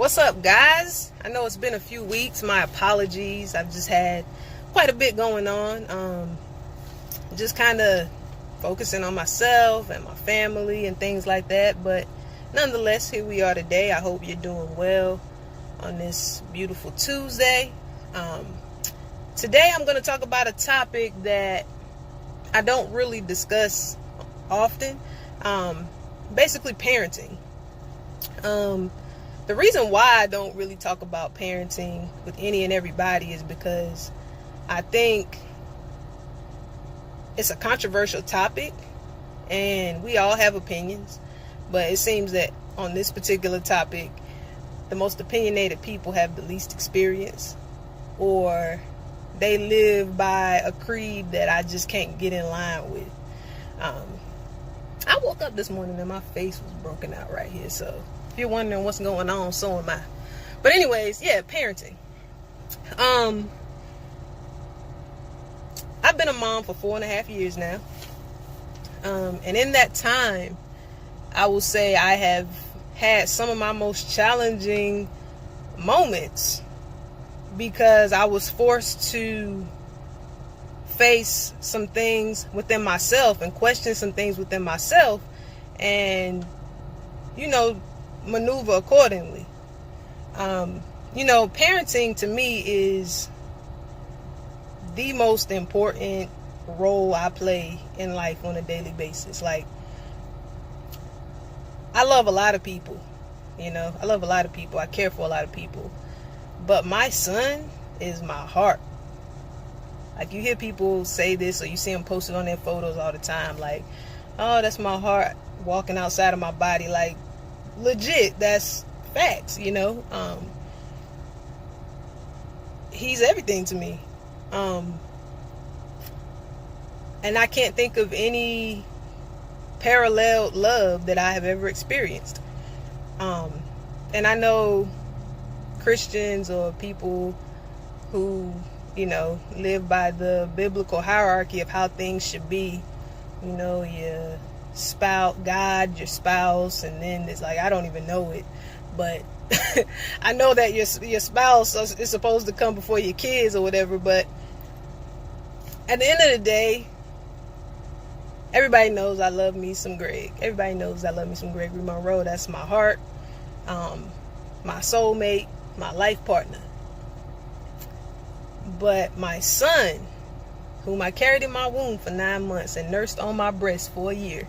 What's up, guys? I know it's been a few weeks. My apologies. I've just had quite a bit going on. Just kind of focusing on myself and my family and things like that. But nonetheless, here we are today. I hope you're doing well on this beautiful Tuesday. Today I'm going to talk about a topic that I don't really discuss often. Basically parenting. The reason why I don't really talk about parenting with any and everybody is because I think it's a controversial topic and we all have opinions, but it seems that on this particular topic, the most opinionated people have the least experience, or they live by a creed that I just can't get in line with. I woke up this morning and my face was broken out right here, so if you're wondering what's going on, so am I. But anyways, yeah, parenting. I've been a mom for 4.5 years now. And in that time, I will say I have had some of my most challenging moments because I was forced to face some things within myself and question some things within myself and, maneuver accordingly. Parenting to me is the most important role I play in life on a daily basis. Like, I love a lot of people, I love a lot of people. I care for a lot of people, but my son is my heart. Like, you hear people say this, or you see them posted on their photos all the time, like, oh, that's my heart walking outside of my body. Like, legit, that's facts. He's everything to me. And I can't think of any parallel love that I have ever experienced. And I know Christians or people who, live by the biblical hierarchy of how things should be. Your spouse, God, your spouse, and then it's like, I don't even know it, but I know that your spouse is supposed to come before your kids or whatever. But at the end of the day, everybody knows I love me some Greg. Everybody knows I love me some Gregory Monroe. That's my heart, my soulmate, my life partner. But my son, whom I carried in my womb for 9 months and nursed on my breast for a year,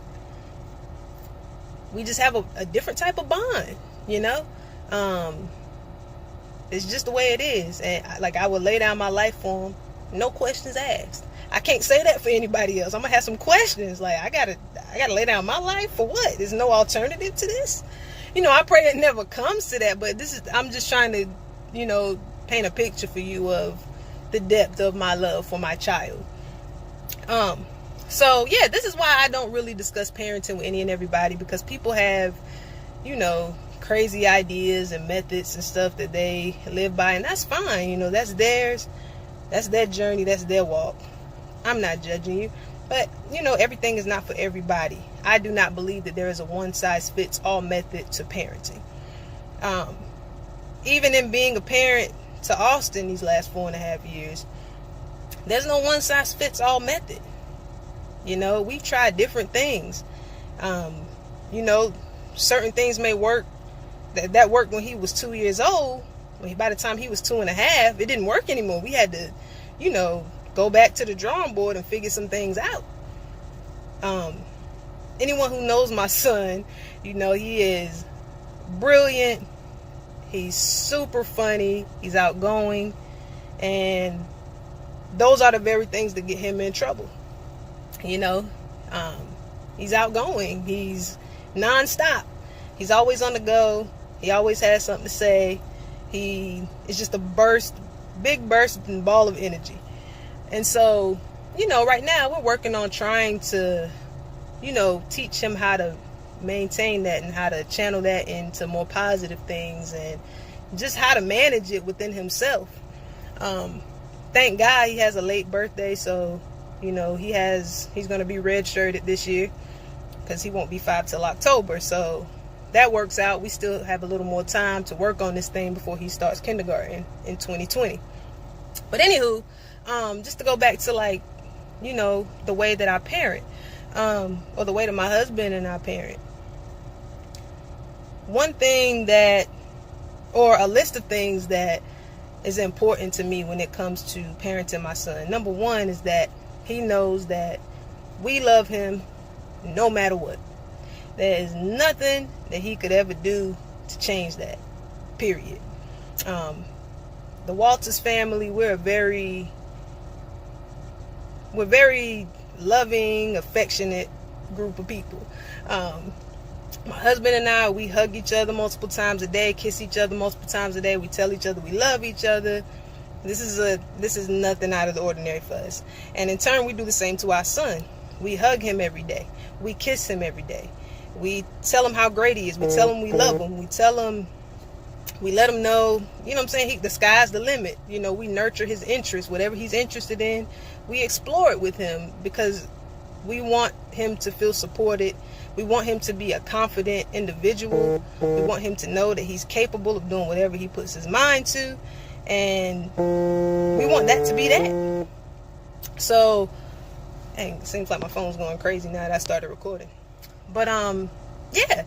we just have a different type of bond, It's just the way it is. And I would lay down my life for him, no questions asked. I can't say that for anybody else. I'm gonna have some questions. Like, I gotta lay down my life for what? There's no alternative to this. I pray it never comes to that, but I'm just trying to, paint a picture for you of the depth of my love for my child. So yeah, this is why I don't really discuss parenting with any and everybody, because people have, crazy ideas and methods and stuff that they live by, and that's fine. That's theirs. That's their journey. That's their walk. I'm not judging you, but everything is not for everybody. I do not believe that there is a one-size-fits-all method to parenting. Even in being a parent to Austin these last 4.5 years, there's no one-size-fits-all method. We've tried different things. Certain things may work. That worked when he was 2 years old. By the time he was 2.5, it didn't work anymore. We had to, go back to the drawing board and figure some things out. Anyone who knows my son, he is brilliant. He's super funny. He's outgoing. And those are the very things that get him in trouble. He's outgoing. He's nonstop. He's always on the go. He always has something to say. He is just a big bursting ball of energy. And so, right now we're working on trying to, teach him how to maintain that and how to channel that into more positive things and just how to manage it within himself. Thank God he has a late birthday, so, he's going to be redshirted this year because he won't be 5 till October. So that works out. We still have a little more time to work on this thing before he starts kindergarten in 2020. But anywho, just to go back to like, you know, the way that I parent, or the way that my husband and I parent. One thing that, or a list of things that is important to me when it comes to parenting my son. Number one is that he knows that we love him no matter what. There is nothing that he could ever do to change that, period. The Walters family, we're very loving, affectionate group of people. My husband and I, we hug each other multiple times a day, kiss each other multiple times a day. We tell each other we love each other. This is nothing out of the ordinary for us. And in turn, we do the same to our son. We hug him every day. We kiss him every day. We tell him how great he is. We tell him we love him. We let him know, you know what I'm saying, the sky's the limit. You know, we nurture his interests. Whatever he's interested in, we explore it with him, because we want him to feel supported. We want him to be a confident individual. We want him to know that he's capable of doing whatever he puts his mind to. And we want that to be that. So, dang, it seems like my phone's going crazy now that I started recording. But, yeah.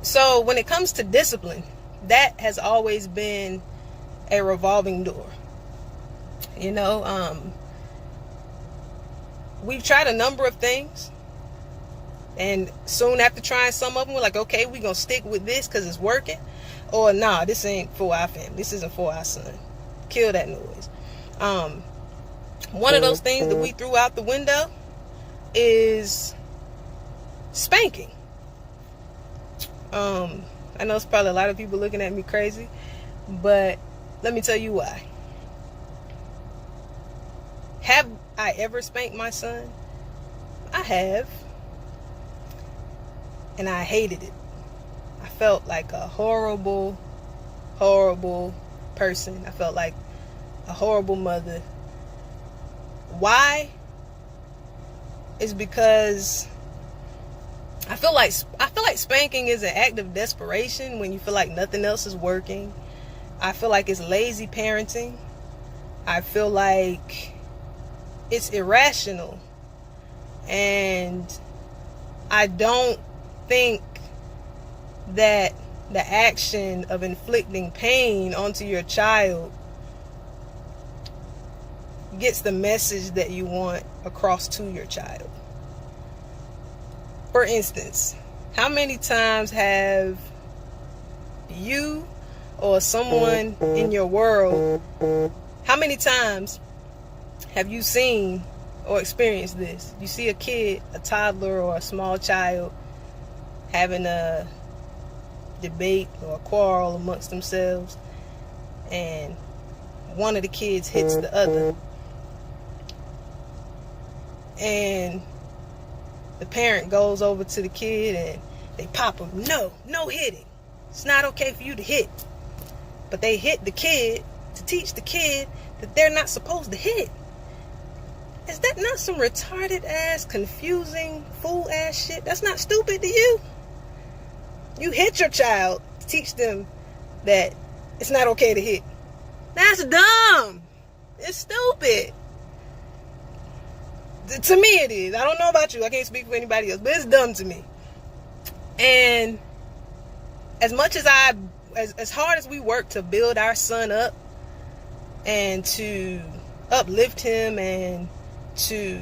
So when it comes to discipline, that has always been a revolving door. You know, we've tried a number of things, and soon after trying some of them, we're like, okay, we're going to stick with this because it's working. Or, nah, this ain't for our family. This isn't for our son. Kill that noise. One of those things that we threw out the window is spanking. I know it's probably a lot of people looking at me crazy, but let me tell you why. Have I ever spanked my son? I have. And I hated it. I felt like a horrible, horrible person. I felt like a horrible mother. Why? It's because I feel like spanking is an act of desperation when you feel like nothing else is working. I feel like it's lazy parenting. I feel like it's irrational. And I don't think that the action of inflicting pain onto your child gets the message that you want across to your child. For instance, how many times have you or someone in your world, how many times have you seen or experienced this? You see a kid, a toddler or a small child having a debate or a quarrel amongst themselves, and one of the kids hits the other, and the parent goes over to the kid and they pop him. No hitting. It's not okay for you to hit. But they hit the kid to teach the kid that they're not supposed to hit. Is that not some retarded ass, confusing, fool ass shit? That's not stupid to you? You hit your child to teach them that it's not okay to hit. That's dumb. It's stupid. To me it is. I don't know about you. I can't speak for anybody else, but it's dumb to me. And as much as as hard as we work to build our son up and to uplift him and to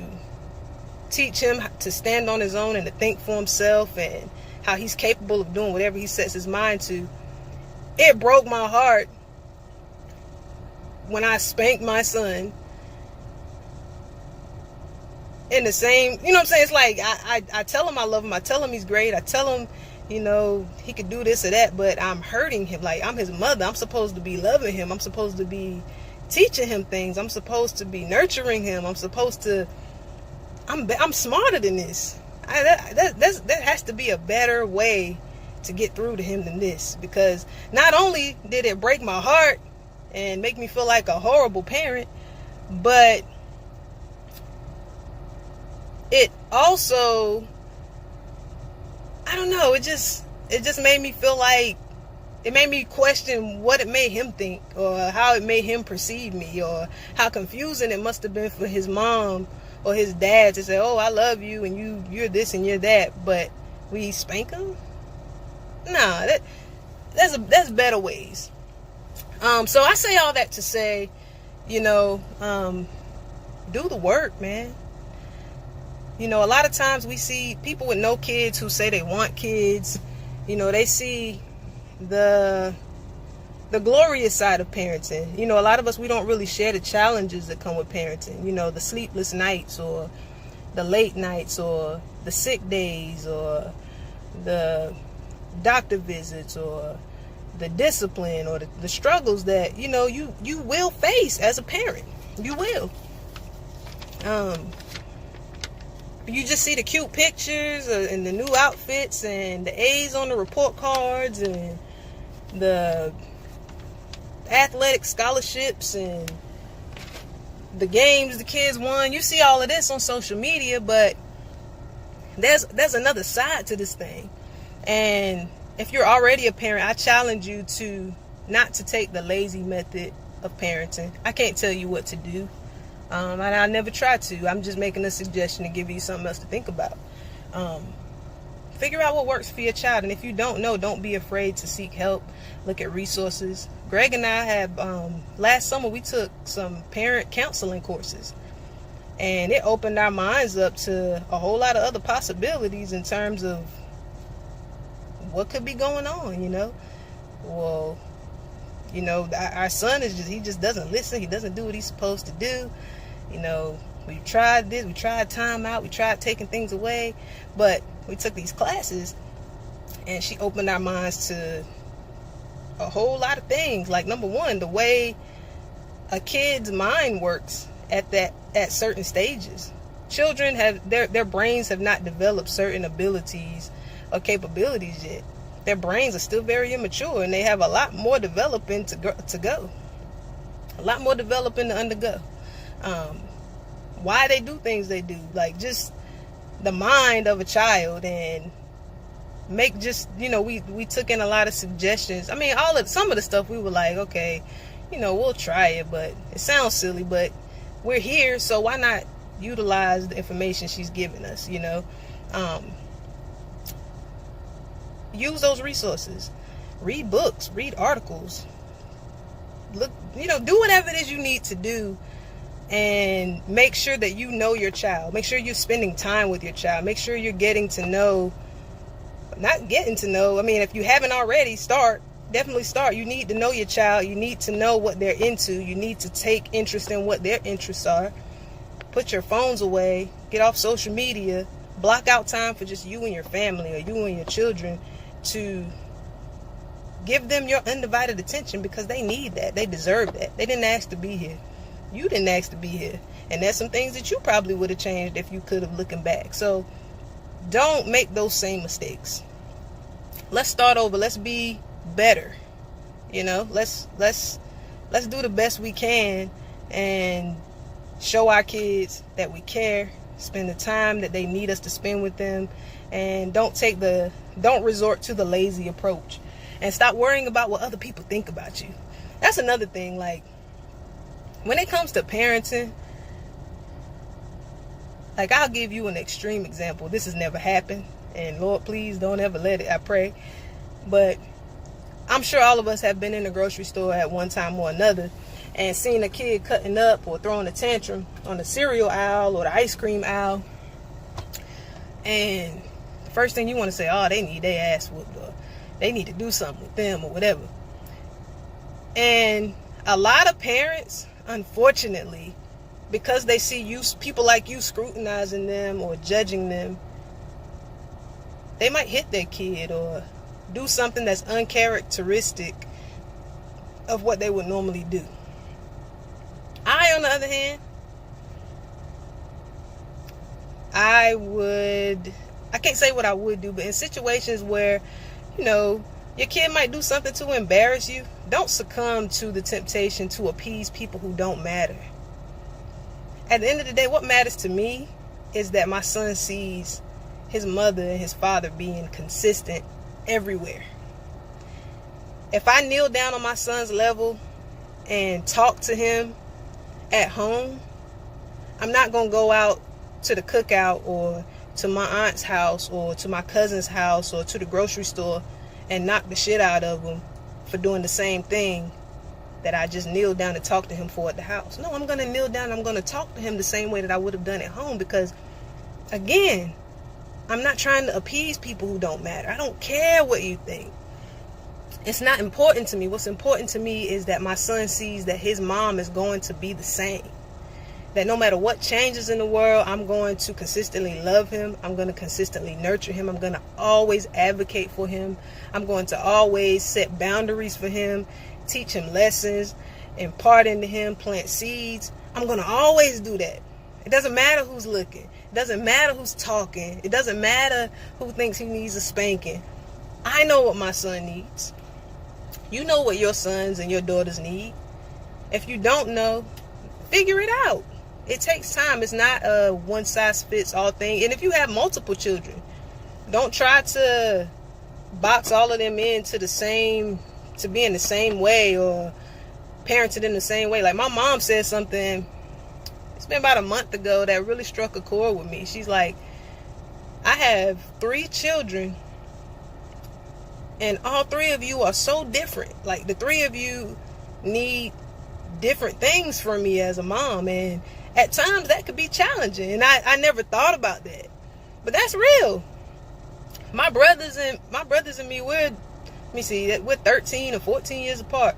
teach him to stand on his own and to think for himself and how he's capable of doing whatever he sets his mind to, it broke my heart when I spanked my son in the same, you know what I'm saying? It's like, I tell him I love him. I tell him he's great. I tell him, you know, he could do this or that, but I'm hurting him. Like, I'm his mother. I'm supposed to be loving him. I'm supposed to be teaching him things. I'm supposed to be nurturing him. I'm smarter than this. That has to be a better way to get through to him than this, because not only did it break my heart and make me feel like a horrible parent, but it also I don't know, it just made me feel like, it made me question what it made him think, or how it made him perceive me, or how confusing it must have been for his mom or his dad to say, oh, I love you and you're this and you're that, but we spank him? Nah, that's better ways. So I say all that to say, do the work, man. A lot of times we see people with no kids who say they want kids. They see the glorious side of parenting. A lot of us, we don't really share the challenges that come with parenting. The sleepless nights, or the late nights, or the sick days, or the doctor visits, or the discipline, or the struggles that you will face as a parent. You will. You just see the cute pictures and the new outfits and the A's on the report cards and the athletic scholarships and the games the kids won. You see all of this on social media, but there's another side to this thing. And if you're already a parent, I challenge you to not to take the lazy method of parenting. I can't tell you what to do. And I never try to. I'm just making a suggestion to give you something else to think about. Figure out what works for your child. And if you don't know, don't be afraid to seek help. Look at resources. Greg and I have, last summer, we took some parent counseling courses. And it opened our minds up to a whole lot of other possibilities in terms of what could be going on, Well, our son he just doesn't listen. He doesn't do what he's supposed to do. We tried this, we tried time out, we tried taking things away, but we took these classes and she opened our minds to a whole lot of things. Like, number one, the way a kid's mind works at certain stages. Children have their brains have not developed certain abilities or capabilities yet. Their brains are still very immature, and they have a lot more developing to go. A lot more developing to undergo. Why they do things they do, like just the mind of a child, and make just we took in a lot of suggestions. I mean, some of the stuff we were like, okay, we'll try it, but it sounds silly, but we're here, so why not utilize the information she's giving us? Use those resources. Read books, read articles, look, do whatever it is you need to do, and make sure that you know your child. Make sure you're spending time with your child. Make sure you're getting to know, not getting to know, if you haven't already, definitely start. You need to know your child. You need to know what they're into. You need to take interest in what their interests are. Put your phones away, get off social media, block out time for just you and your family, or you and your children, to give them your undivided attention, because they need that. They deserve that. They didn't ask to be here. You didn't ask to be here. And there's some things that you probably would have changed if you could have, looking back. So don't make those same mistakes. Let's start over. Let's be better. Let's do the best we can and show our kids that we care. Spend the time that they need us to spend with them, and don't resort to the lazy approach, and stop worrying about what other people think about you. That's another thing. Like, when it comes to parenting, like, I'll give you an extreme example. This has never happened, and Lord, please don't ever let it, I pray. But I'm sure all of us have been in the grocery store at one time or another and seen a kid cutting up or throwing a tantrum on the cereal aisle or the ice cream aisle. And the first thing you want to say, oh, they need their ass whooped, or they need to do something with them, or whatever. And a lot of parents, unfortunately, because they see people like you scrutinizing them or judging them, they might hit their kid or do something that's uncharacteristic of what they would normally do. I, on the other hand, I can't say what I would do, but in situations where, your kid might do something to embarrass you, don't succumb to the temptation to appease people who don't matter. At the end of the day, what matters to me is that my son sees his mother and his father being consistent everywhere. If I kneel down on my son's level and talk to him at home, I'm not going to go out to the cookout or to my aunt's house or to my cousin's house or to the grocery store and knock the shit out of him for doing the same thing that I just kneeled down to talk to him for at the house. No, I'm going to kneel down and I'm going to talk to him the same way that I would have done at home, because, again, I'm not trying to appease people who don't matter. I don't care what you think. It's not important to me. What's important to me is that my son sees that his mom is going to be the same. That no matter what changes in the world, I'm going to consistently love him. I'm going to consistently nurture him. I'm going to always advocate for him. I'm going to always set boundaries for him, teach him lessons, impart into him, plant seeds. I'm going to always do that. It doesn't matter who's looking. It doesn't matter who's talking. It doesn't matter who thinks he needs a spanking. I know what my son needs. You know what your sons and your daughters need. If you don't know, figure it out. It takes time. It's not a one-size-fits-all thing. And if you have multiple children, don't try to box all of them into the same, to be in the same way or parented in the same way. Like, my mom said something, it's been about a month ago, that really struck a chord with me. She's like, I have 3 children, and all 3 of you are so different. Like, the 3 of you need different things from me as a mom, and at times that could be challenging, and I never thought about that, but that's real. My brothers and me, we're 13 or 14 years apart.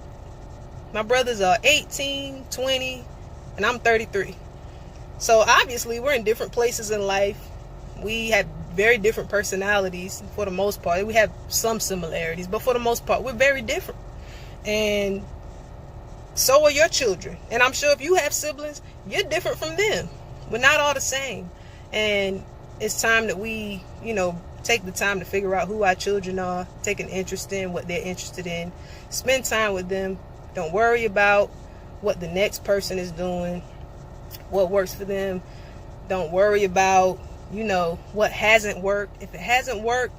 My brothers are 18, 20, and I'm 33. So obviously we're in different places in life. We have very different personalities for the most part. We have some similarities, but for the most part we're very different. And so are your children. And I'm sure if you have siblings, you're different from them. We're not all the same. And it's time that we, take the time to figure out who our children are, take an interest in what they're interested in, spend time with them. Don't worry about what the next person is doing, what works for them. Don't worry about, what hasn't worked. If it hasn't worked,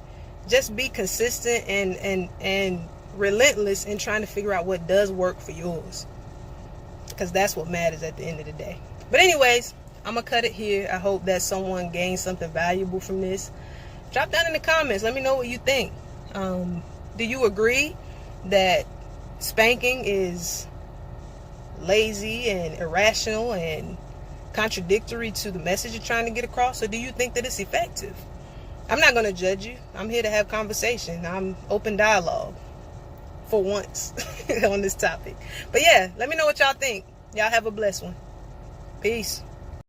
just be consistent and relentless in trying to figure out what does work for yours, because that's what matters at the end of the day. But anyways, I'm gonna cut it here. I hope that someone gained something valuable from this. Drop down in the comments, let me know what you think. Do you agree that spanking is lazy and irrational and contradictory to the message you're trying to get across, or do you think that it's effective? I'm not going to judge you. I'm here to have conversation. I'm open dialogue for once on this topic. But yeah, let me know what y'all think. Y'all have a blessed one. Peace.